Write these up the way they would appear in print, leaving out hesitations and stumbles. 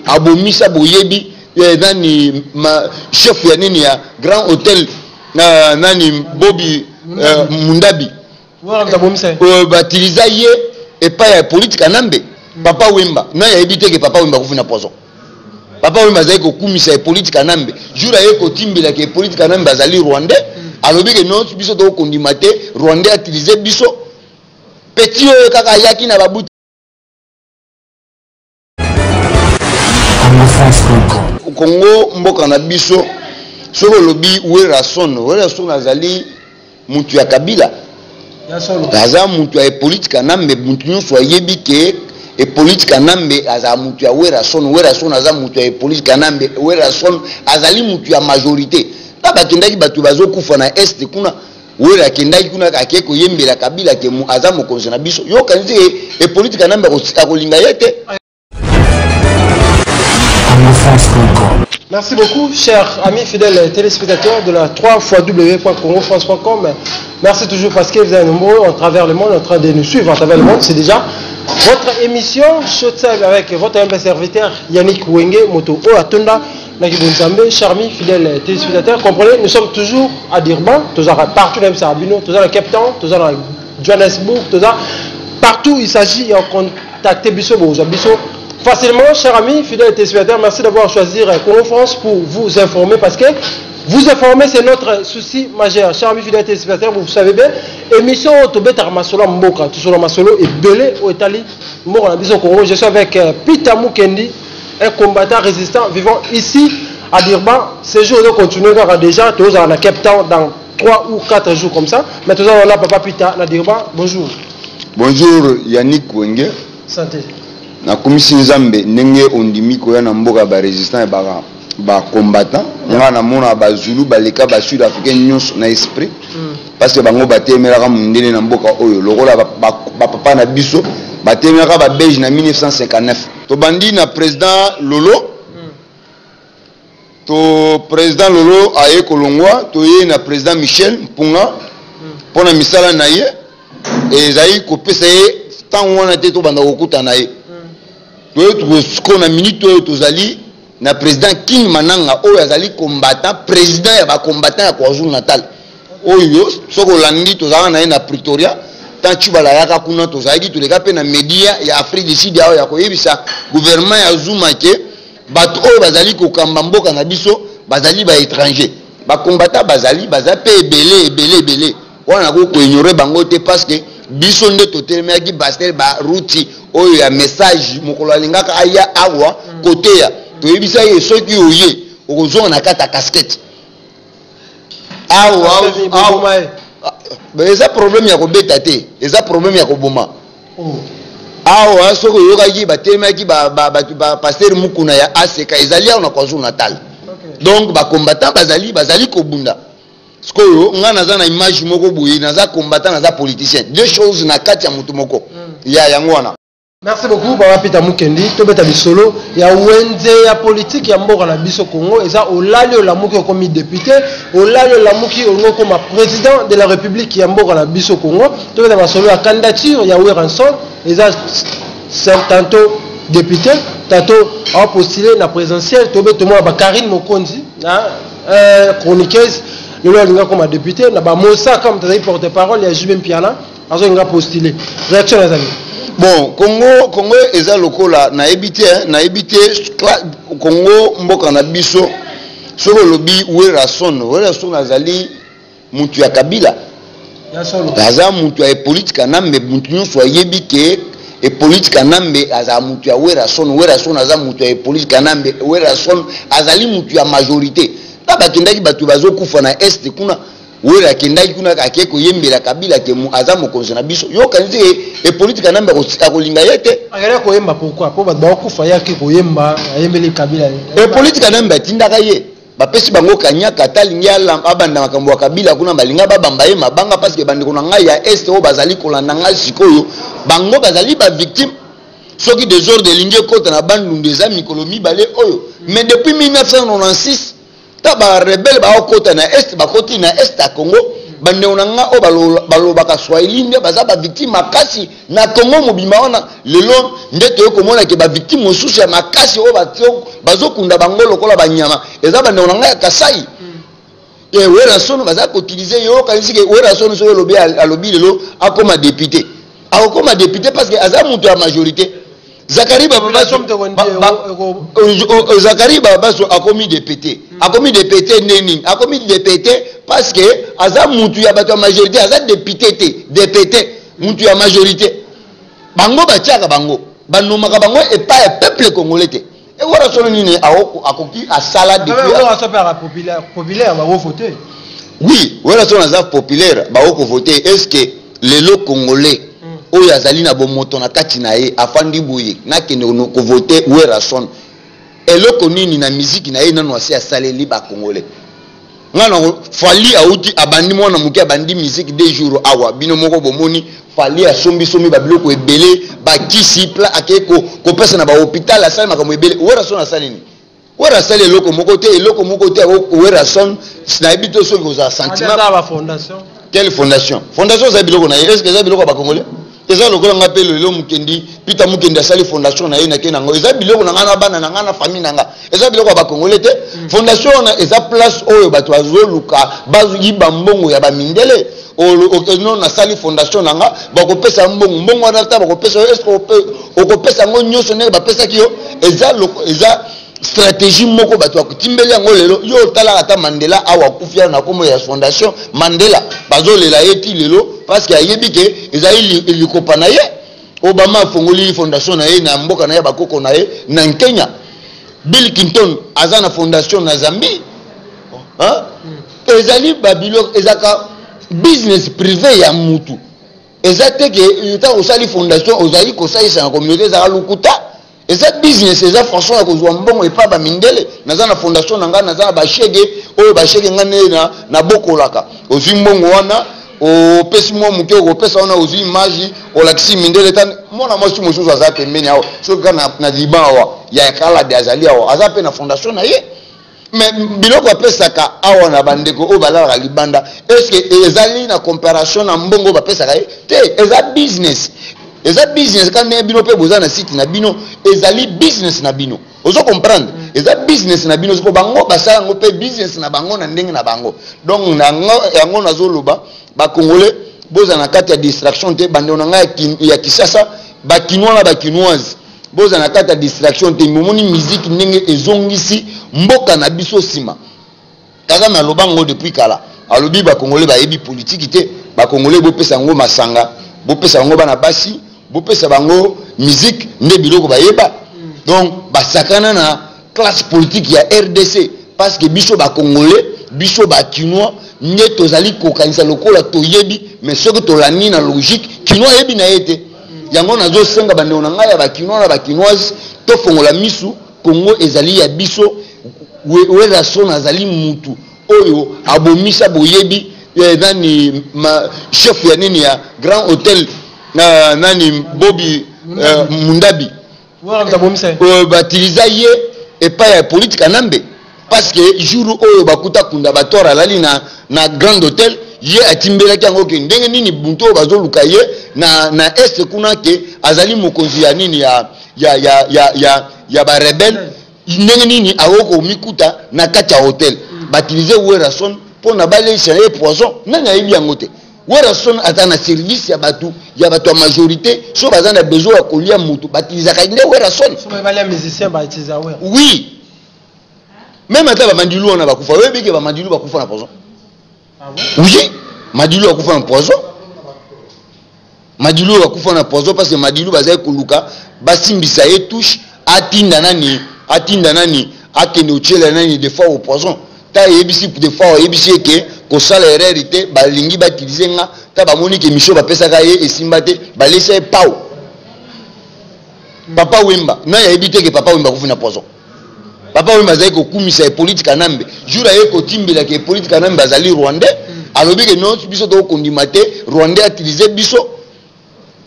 abomisa boyebi nani chef ya nini ya Grand Hôtel nani Bobby Mundabi batiliza ye epa ya politique nambe Papa Wemba na ya ebite ke Papa Wemba kufuna poison Papa Wemba zai ko kumisa politique nambe jura ye ko timbela ke politique nambe azali rwandais alobi ke non biso to kondimate rwandais utiliser biso petit oyo kaka yaki na babuti Congo mboka na biso soko lobi Werason azali mutu ya Kabila aza mutu ya politique nambe mutu nyonso ayebi ke e politique nambe aza mutu ya Werason aza mutu ya politique nambe Werason azali mutu ya majorité ta bakendaki batu bazokufa na est kuna Wera kendaki kuna akeko yembela Kabila ke aza mokonzi na biso yo kanzi e politique nambe akolinga yete. Merci beaucoup, chers amis fidèles téléspectateurs de la 3xw.congofrance.com. Merci toujours parce que vous êtes nombreux à travers le monde en train de nous suivre à travers le monde. C'est déjà votre émission Showtime avec votre humble serviteur Yannick Wenge Moto Oatonda. Chers amis fidèles téléspectateurs, comprenez, nous sommes toujours à Durban, partout même à Abino, toujours à Cape Town, toujours à Johannesburg, partout il s'agit de contacter Bisso. Facilement, chers amis, fidèles téléspectateurs, merci d'avoir choisi Congo France pour vous informer parce que vous informer c'est notre souci majeur. Chers amis, fidèles téléspectateurs, vous savez bien, émission Tobet Armasolo Mboka, tout sur Masolo et Belé au Italie, Mboka na Congo. Je suis avec Peter Mukendi, un combattant résistant vivant ici à Durban. Ces jours, nous continuons déjà, tous à Cape Town dans 3 ou 4 jours comme ça. Mais tous on a Papa Peter à Durban. Bonjour. Bonjour Yannick Wenge. Santé. Na komisi nzambe ndenge ondimi ko ya na mboka ba résistant ba combattant nga na mona ba Zulu ba leka ba sud africain nyonso na esprit parce que bango batemelaka mundele na mboka oyo lokola ba papa na biso batemelaka ba belge na 1959 to bandi na président Lolo to président Lolo aye kolongwa to ye na président Michel Mpunga pona misala na ye ezai ko pesa ye tant wana te to banda kokuta na ye to na minute oyo tozali na président King Mananga oyo azali combattant président ya ba combattant ya KwaZulu Natal oyo soko landi tozala na ye na Pretoria tant chibala yaka kuna tozali toleka pe na media ya Afrique du Sud ya koyebisa gouvernement ya Zuma ke bato oyo bazali kokamba mboka na biso bazali ba étranger ba combattant bazali pe ebele wana ko ignorer bango te parce que biso nde totelemaki bastel ba ruti oyo ya message mokolo alingaka aya awa côté ya toyebisa ye soki oye okozonga na kata casquette awa eza problème ya kobeta te eza problème ya koboma awa soki oyokaki batelemaki ba pasteur mukuna ya ACK ezali awa na KwaZulu Natal donc ba combattant bazali kobunda skoyo nga naza na image moko boye naza combattant naza politicien deux choses na kati ya mutu moko ya yango wana. Merci beaucoup Baba Peter Mukendi tobeta bisolo ya wenze ya politique ya mboka na biso Congo eza olali olamuki okomi député olali olamuki ongo koma président de la République ya mboka na biso Congo tobeta basolo ya candidature ya Werason eza tantôt député tantôt a postulé na présidentielle tobeta mo ba Karine Mokonzi na chroniqueuse le alinga comme député na ba Mossa comme tu as porte-parole ya Jubin Piana azo nga postulé réaction les amis. Bon, Congo eza lokola na ebité Congo mboka na biso soko lobi Werason azali mutu ya Kabila aza mutu ya politique nambe mutu nyonso ayebi ke e politique nambe aza mutu ya Werason aza mutu ya politique nambe Werason azali mutu ya majorité ta bakendaki batu bazokufa na est kuna Wera kendaki kuna akeko yembela Kabila ke aza mokonzi na biso yo kanzi e politique nambe akolinga yete akala ko yemba pourquoi po ba kufa yaki ko yemba yembeli Kabila e politique nambe tindaka ye bapesi bango kanyaka talingi abanda makambo ya Kabila kuna balinga babamba ye mabanga parce que bandeko na ngai ya est o bazali kolanda ngai sikoyo bango bazali ba victime soki désordre lingi kota na bandundu eza mikolo mibale oyo mais depuis 1996 ta ba rebelle ba okota na est ba koti na est à Congo bande onanga o balobaka Swahili nde baza ba victime makasi na Congo mobima wana lelo ndete komona ke ba victime mosusu ya makasi o bazokunda bango lokola banyama eza bande onanga ya Kasai et wera sono baza ko utiliser yo kanisi ke wera sono so lobi alobi lelo akoma député akoma député parce que aza mutu ya majorité Zakari Babaso Zakari Babaso a commis député. A commis député neni. A commis député parce que aza mutu ya bato majorité aza député mutu ya majorité. Bango batiaka bango. Banomaka bango et pas peuple congolais. Et voilà son nini akoki asala depuis populaire va voter. Oui, voilà son aza populaire ba voter. Est-ce que les lots congolais oyo azali na bomoto na kati na ye afandi boye na kende ko voter wera son eloko nini na musique na ye nano asi asaleli ba congolais ngana fali auti abandi mwana muke abandi musique des jours awa bino moko bomoni fali asombi ba biloko ebele ba kisi pla akeko ko pesa na ba hôpital asali makambo ebele wera son asaleni wera sali eloko moko te wera son na ebito so ko za sentiment ba fondation. Quelle fondation za biloko na ye est-ce que za biloko ba congolais eza lokola ngapelo lelo mukendi pita mukendi asali fondation na ye na kenango eza biloko na ngana bana na ngana famille nanga eza biloko ba congolais te fondation na eza place oyo bato azoluka bazu yiba mbongo ya ba mindele okeno na sali fondation nanga bakopesa mbongo na ta bakopesa est-ce que okopesa ngo nyoso ne bapesa kiyo eza stratégie moko bato akutimbeli yango lelo yo tala ata Mandela awa kufia na komo ya fondation Mandela bazolela yeti lelo parce que ayebi ke ezali likopa na ye Obama fongoli fondation na ye na mboka na ye bakoko na ye na Kenya. Bill Clinton azana fondation na Zambie ezali babilo ezaka business privé ya mutu ezate ke eta osali fondation ozali kosalisa na communauté za lukuta eza business eza façon ya kozwa mbongo epa ba mindele naza na fondation na nga naza ba shege oyo ba shege ngane na bokolaka ozwi mbongo wana o pesi mo muke o pesa wana ozwi image o laksi mindele tan mona mo sumo suzo za pembeni awo so kana na dibawa ya kala de azali awo aza pe na fondation na ye mais biloko apesaka awa na bandeko o balala libanda est-ce que ezali na comparation na mbongo bapesaka ye te eza business quand bino pe boza na site na bino ezali business na bino ozo comprendre eza business na bino so bango basala ngo pe business na bango na ndenge na bango donc yango nazoloba ba congolais boza na kati ya distraction te bande onanga ya Kisasa ba kinois na ba kinoise boza na kati ya distraction te momoni musique ndenge ezongisi mboka na biso sima kaza na lobango depuis kala alobi ba congolais ba yebi politique te ba congolais bo pesa ngo masanga bo pesa ngo bana basi bo pesa bango musique nde biloko ba yeba donc ba sakana na classe politique ya RDC parce que biso ba congolais biso ba kinois nde tozali kokanisa lokola toyebi mais soki tolani na logique kinois yebi na yete yango nazo senga bande onanga ya ba kinois na ba kinoise to fongola misu Congo ezali ya biso wera son azali mutu oyo abomisa boyebi nani chef ya nini ya Grand Hôtel nani Bobby Mundabi batiliza ye epa ya politique nambe parce que jour oyo bakuta kunda batora lali na Grand Hôtel ye atimbelaki yango ke ndenge nini bunto bazoluka ye na est kuna ke azali mokonzi ya nini ya ba rebelle ndenge nini awoko mikuta na kati ya hotel batilize wera son pona balesa ye poison nani ayebi yango te wera son ata na service ya bato ya majorité so bazana besoin ya kolia mutu batilizaka nde wera son so ba musicien ba utiliser wera oui même ata ba mandilu ona bakufa oyebi ke ba mandilu bakufa na poison oui madilu akufa na poison madilu akufa na poison parce que madilu bazai koluka basimbisa ye touche atinda nani akende ochela nani des fois au poison ta yebisi des fois yebisi ke ko sala erreur te balingi batiliser nga ta bamoni ke misho bapesa ka ye esimba te balesa pau papa Wemba na yebite ke papa Wemba kufa na poison papa Wemba zai ko kumisa politique nambe jura ye ko timbila ke politique nambe azali rwandais alobi ke non biso to kondimate rwandais utiliser biso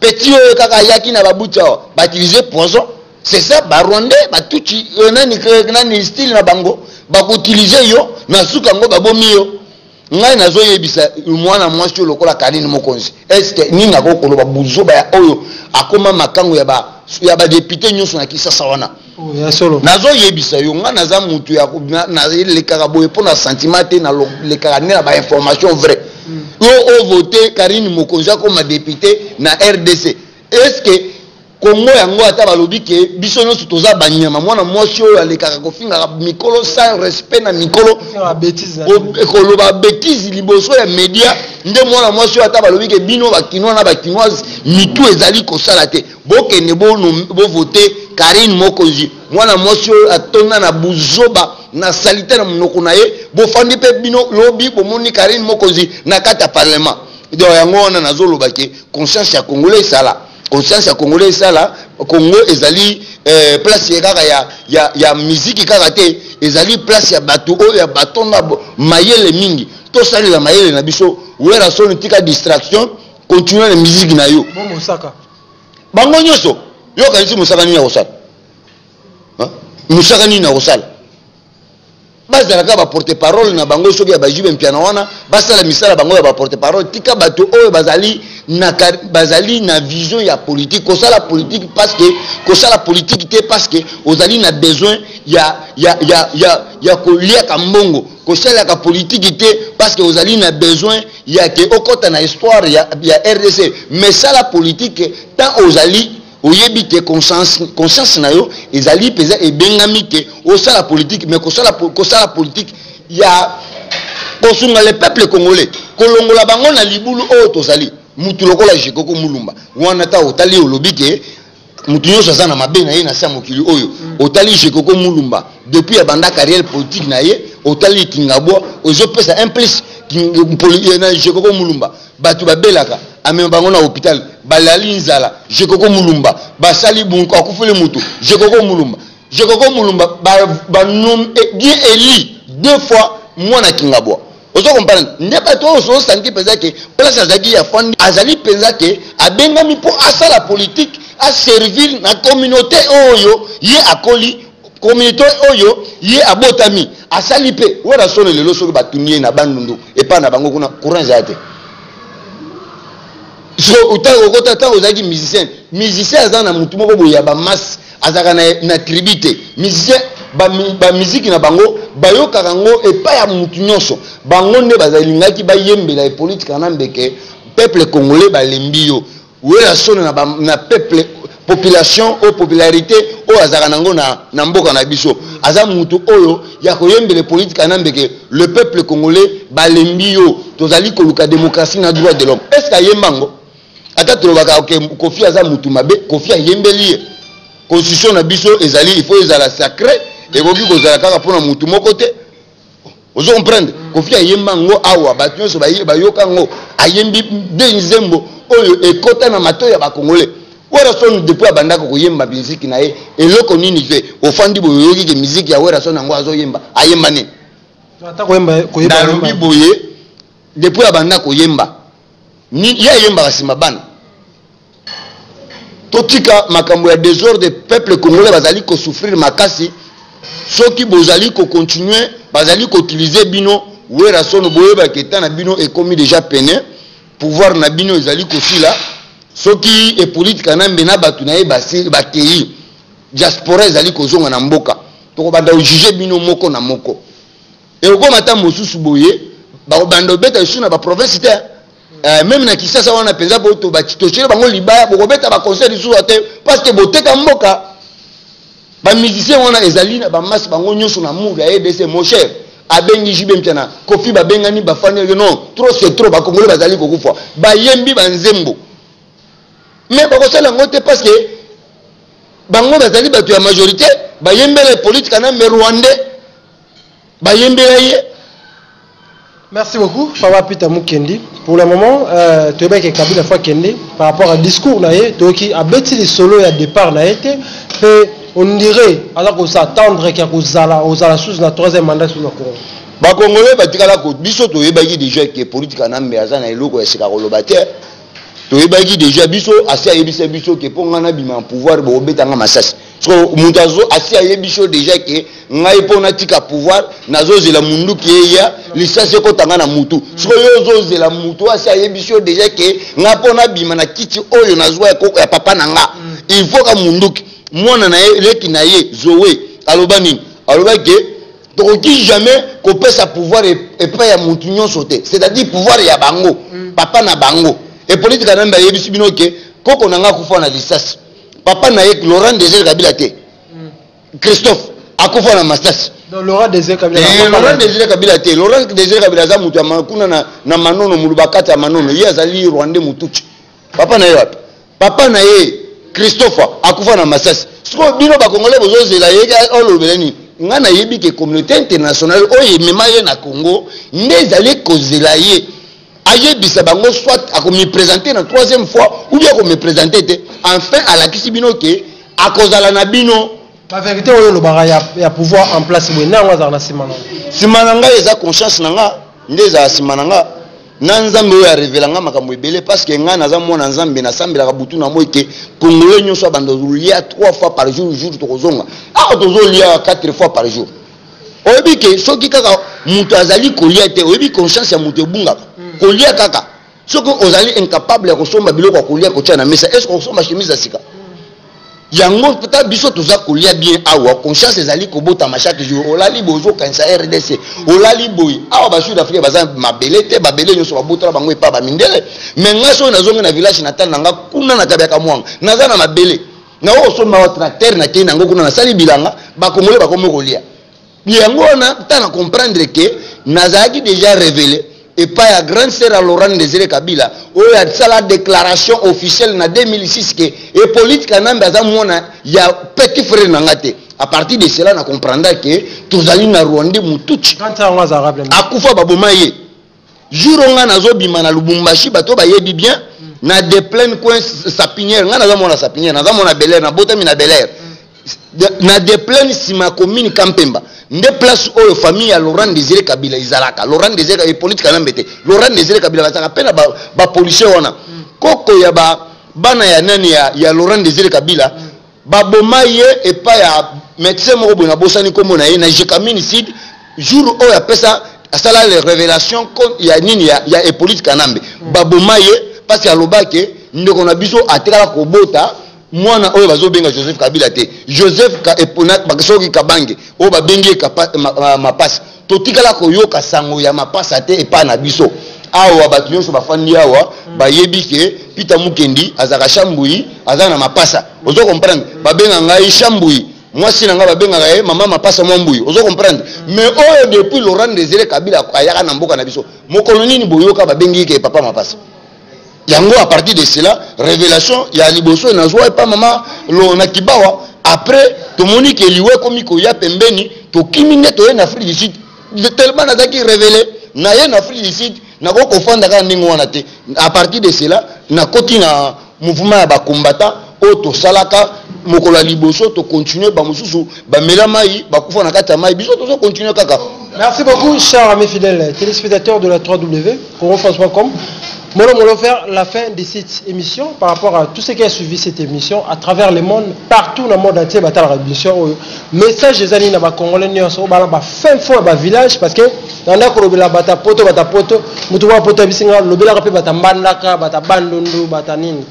petit oyo kaka yaki na babucha ba utiliser poison c'est ça ba rwandais ba tuchi nani style na bango ba ko utiliser yo na suka ngo ba bomi yo ngai nazo yebisa mwana mwasi lokola Karine Mokonzi est-ce que ninga ko koloba buzoba ya oyo akoma makango ya ba député nyonso na Kisasa wana ya solo nazo yebisa yo nga naza mutu ya na le karaboye pour na sentiment te na le karane ba information vraie yo voter Karine Mokonzi comme député na RDC est-ce que Congo yango ata balobi ke biso nyonso toza banyama mwana mwasi oyo alekaka kofinga mikolo sans respect na mikolo ekoloba bêtise liboso ya media nde mwana mwasi oyo ata balobi ke bino bakinois na bakinoise mitu ezali kosala te bokende bovote Karine Mokonzi mwana mwasi oyo atonda na buzoba na salite na monoko na ye bofandi mpe bino lobi bomoni Karine Mokonzi na kati ya parlement donc yango wana nazoloba ke conscience ya congolais esala conscience ya congolais sala Congo ezali place ya musique kaka te ezali place ya bato oyo ya batonda mayele mingi to sali la mayele na biso wera son tika distraction continuer la musique na yo bon musaka bango nyoso yo kanisi musaka ni ya kosala musaka ni na kosala bazalaka ba porte parole na bango soki ya bajibe mpiana wana basala misala bango ya ba porte parole tika bato oyo bazali na vision ya politique kosala politique parce que kosala politique te parce que ozali na besoin ya kolia kambongo kosala ka politique te parce que ozali na besoin ya ke okota na histoire ya RDC mais sala politique tant ozali oyebi te conscience na yo ezali peza ebengami te osala politique mais kosala politique ya kosunga le peuple congolais kolongola bango na libulu oyo tozali mutu lokola Jekoko Mulumba wana ta otali olobi ke mutu nyonso aza na mabe na ye na sa mokili oyo otali Jekoko Mulumba depuis abanda carrière politique na ye otali Kingabwa ozopesa implice na Jekoko Mulumba batu babelaka amema bango na hôpital balali nzala Jekoko Mulumba basali bunko akufele mutu Jekoko Mulumba ba nom bien élu 2 fois mwana Kingabwa ozo comprendre ne pas to so sanki peza ke place azaki ya fandi azali peza ke abengami po asala politique a servir na communauté oyo ye akoli communauté oyo ye abotami asali pe wera sone lelo so batunye na bandundu e pa na bango kuna courant zate so utako kota ta ozaki musicien azana mutu moko boya ba masse azaka na tribute musicien ba musique na bango bayokaka ngo epa ya mutu nyonso bango nde bazalingaki bayembela e politique na mbeke peuple congolais balembi yo wela sone na peuple population o popularité o azaka nango na mboka na biso aza mutu oyo ya koyembela politique na mbeke le peuple congolais balembi yo tozali koluka démocratie na droit de l'homme est-ce que yembango ata tolobaka Kofi aza mutu mabe Kofi ayembeli constitution na biso ezali il faut ezala sacré ekoki kozala kaka mpona mutu moko te ozo comprendre Kofi ayemba ngo awa bato nyonso bayoka ngo ayembi de nzembo oyo ekota na mato ya bakongole Werason depuis abandako koyemba miziki na ye eloko nini fe ofandi boyoki ke miziki ya Werason ngo azoyemba ayemba ne ata koyemba na boye depuis abandako koyemba ni ya yemba kasima bana totika makambo ya désordre peuple congolais bazali ko souffrir makasi soki bozali ko continuer bazali ko utiliser bino Werason boyeba keta na bino ekomi déjà peine pouvoir na bino ezali ko sila soki e politique na mbena batu na ye bakei diaspora ezali ko zonga na mboka toko banda juger bino moko na moko e okoma ta mosusu boye ba banda beta isu na ba province te même na Kisasa wana penza bo to bakitochere bango libaya boko beta ba conseil isu te parce que boteka mboka ba musicien wana ezali na ba masse bango nyoso na muru ya EDC mon cher abengi jibe mtana Kofi babengani bafani non trop c'est trop ba congolais bazali kokufa ba yembi ba nzembo mais bakosala ngo te parce que bango bazali bato ya majorité ba yembele politique na me rwandais ba yembele ye. Merci beaucoup Papa Peter Mukendi. Pour le moment tu es bien que Kabila fois Kendi par rapport à discours na ye toki a beti les solo ya départ na été et on dirait alors qu'on s'attendre qu'il y a aux sous na troisième mandat sur le Congo. Ba congolais batikala ko biso to yebaki déjà que politique na mbeaza na eloko ya sika kolobate to yebaki déjà biso asi ayebisa biso ke pongana bima pouvoir bo betanga masasi Mundazo asi ayebiso déjà que ngai pona tika pouvoir nazo zela mundu ki ya lisase ko tanga na mutu so yo zela mutu asi ayebiso déjà que nga pona bima na kiti oyo nazwa ko ya papa nanga il faut ka mundu mwana na leki na ye zowe aloba nini aloba ke tokoki jamais ko pesa pouvoir et pas ya mutu nyonso te c'est-à-dire pouvoir ya bango papa na bango et politique na mba yebiso bino ke koko nanga kufa na lisase papa na ye Laurent Désiré Kabila te Christophe akufa na Masasi donc Laurent Désiré Kabila Laurent Désiré Kabila te Laurent Désiré Kabila za mutu amakuna na manono mulubakata ya manono ye azali Rwanda mutuchi papa na ye wapi papa na ye Christophe akufa na Masasi siko bino ba Congolais bozozela ye olobeleni nga na yebi ke communauté internationale oye mema ye na Congo ndezali kozela ye ayebisa bango soit akomi présenter na troisième fois ou bien akomi présenter enfin à la kisibino ke akozala na bino la vérité oyo lo bara ya pouvoir en place bo na ngwa na simana nga eza conscience nanga ndeza simana nga na nzambe oyo révéler nga makambo ebele parce que nga naza mwana nzambe na sambela ka butu na moi ke congolais nyonso bando lia 3 fois par jour to kozonga tozo lia 4 fois par jour oyebi ke soki kaka mutu azali kolia te oyebi conscience ya mutu ebungaka kolia kaka soki ozali incapable ya kosomba biloko ya kolia kotia na mesa est-ce que kosomba chemise ya sika yango peut biso toza kolia bien awa conscience ezali kobotama chaque jour olali bozo kanisa RDC olali boy awa ba sud afrique baza mabele te babele nyonso babotala bango epa ba mindele mais ngaso nazonga na village natal nanga kuna na tabaka mwanga naza na mabele na osomba wa tracteur na kena ngo kuna na sali bilanga ba kongole ba komo kolia yango na tana comprendre que nazaki déjà révélé et pas la grande sœur à Laurent Désiré Kabila où il y a la déclaration officielle en 2006 que et politique en ambaza mona ya petit frère nangate à partir de cela on comprendra que tous allons na Rwanda mutuchi akufa baboma ye jour on a nazo bima na Lubumbashi bato ba yebi bien na de plein coin sapinière nga nazo mona sapinière nazo mona Bel-Air na botami na Bel-Air na de plein sima commune Kampemba nde place oyo famille ya Laurent Désiré Kabila izalaka Laurent Désiré et politique na mbete Laurent Désiré Kabila bataka pena ba policier wana koko ya bana ya nani ya Laurent Désiré Kabila ba boma ye et pas ya médecin moko bona bosani komo na ye na Jekamini Sud jour oyo apesa asala les révélations ya nini ya et politique na mbe ba boma ye parce que alobake ndeko na biso atekala kobota mwana oyo bazobenga Joseph Kabila te Joseph Epona basoki kabange oyo babengi mapasa totikala koyoka sango ya mapasa te epa na biso awa bato nyonso bafandi awa bayebi ke Peter Mukendi azaka Shambui aza na mapasa ozo comprendre babenga ngai Shambui mwasi na nga babenga ye mama mapasa mwambui ozo comprendre mais oyo depuis Laurent Désiré Kabila ayaka na mboka na biso mokolo nini boyoka babengi ke papa mapasa yango à partir de cela révélation ya liboso na joie pas maman lo na kibawa après to monique liwe komi ko ya pembeni to kimine to en Afrique du Sud tellement nazaki révélé na en Afrique du Sud na ko kofanda ka ndingo wana te à partir de cela na koti na mouvement ya ba combattant o to salaka mokolo liboso to continuer ba mususu ba melamai ba kufa na kata mai biso to continuer kaka. Merci beaucoup chers amis fidèles téléspectateurs de la 3W congo.com. Nous allons faire la fin de cette émission par rapport à tout ce qui a suivi cette émission à travers le monde, partout dans le monde entier. Message des amis dans les Congolais, fin fond dans village parce que dans le bata poto, mutu wa poto bisinga lobela rapi bata mbandaka, bata bandundu, bata nini,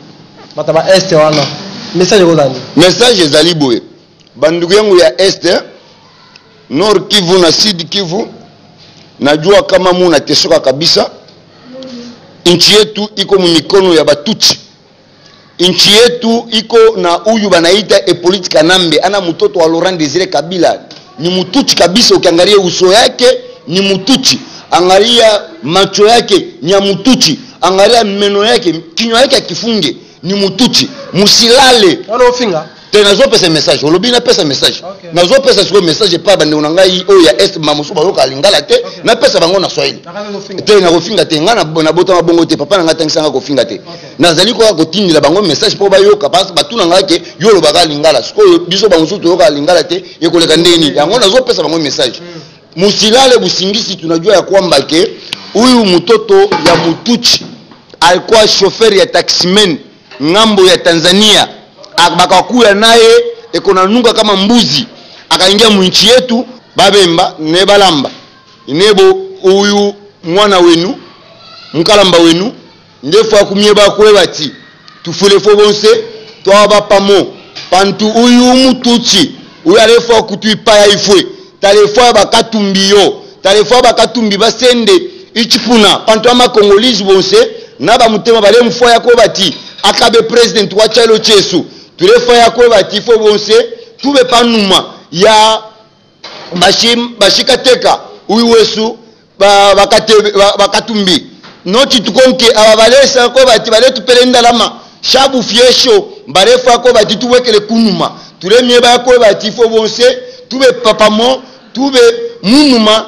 bata ba est wana. Message kozani. Message ezali boye. Bandugu yangu ya est, Nord Kivu na Sud Kivu, najua kama muna tesoka kabisa. Nchi yetu iko mikono ya batuchi. Nchi yetu iko na huyu banaita e politika nambe ana mtoto wa Laurent Désiré Kabila ni mtuchi kabisa ukiangalia uso yake ni mtuchi angalia macho yake ni ya mtuchi angalia meno yake kinywa yake akifunge ni mtuchi musilale ana ofinga tena zo pesa message olobina pesa message na zo pesa siko message pa bande unangai o ya est mamusu bayoka lingala te na pesa bango na Swahili tena kofinga te ngana bona bota mabongo te papa nga tangisanga kofinga te nazali ko kotindila bango message po bayoka parce batuna ngake yolo baka lingala siko biso bamusu to yoka lingala te ekoleka ndeni yango na zo pesa bango message musilale busingisi tunajua ya kwamba ke huyu mtoto ya mtuchi alikuwa chauffeur ya taximen ngambo ya Tanzania bakakuya naye ekona nunga kama mbuzi akaingia mwinchi yetu babemba ne balamba inebo uyu mwana wenu mkalamba wenu ndefu akumyeba kwebati tufule fo bonse twaba pamo pantu uyu mutuchi uyu alefu akutuipaya ifwe talefo bakatumbiyo talefo bakatumbi basende ichipuna pantu ama kongolese bonse naba mutema bale mfo yako bati akabe president wa chalo chesu tulefa yako bati fo bonse tube panuma ya bashikateka uyu wesu bakatumbi noti tukonke ababalesa ko bati bale tupelenda lama shabu fiesho barefa ko bati tuwekele kunuma tulemye ba ko bati fo bonse tube papamo tube munuma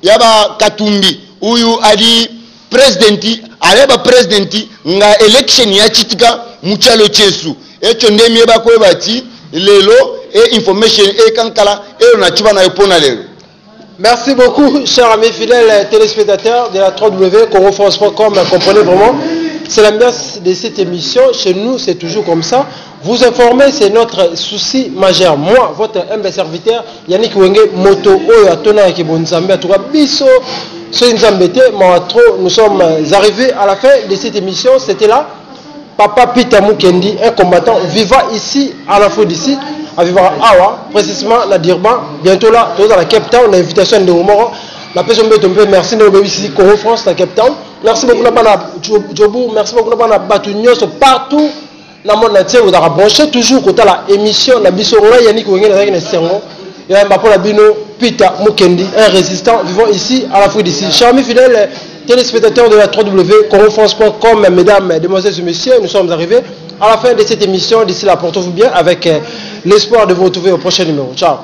yaba katumbi uyu ali presidenti aleba presidenti nga election ya chitika muchalo chesu echo ndemye ba ko bati lelo et information et kankala et on a tuba na yopona lelo. Merci beaucoup, chers amis fidèles téléspectateurs de la www.congo-france.com. Comprenez vraiment, c'est l'ambiance de cette émission. Chez nous, c'est toujours comme ça. Vous informer, c'est notre souci majeur. Moi, votre humble serviteur, Yannick Wenge, Moto, Oya, Tona, Kibonzambe, Atoura, Bisso, Soinzambete, Moatro. Nous sommes arrivés à la fin de cette émission. C'était là, Papa Peter Mukendi, un combattant vivant ici, à la fois d'ici. À vivre à Awa, précisément à Durban, bientôt là, tous dans la Cape Town, l'invitation de Omoro. La personne de tomber, merci de nous ici, Congo France, la Cape Town. Merci beaucoup, Djobou, merci beaucoup, Batunios, partout dans le monde entier, vous avez branché toujours côté la émission, la Bissora, Yannick Wenge, la Sermo, et un Bapo Labino, Peter Mukendi, un résistant vivant ici, à la fois d'ici. Chers amis fidèles, téléspectateurs de la www.congofrance.com, mesdames, demoiselles et messieurs, nous sommes arrivés à la fin de cette émission. D'ici là, portez-vous bien avec l'espoir de vous retrouver au prochain numéro. Ciao.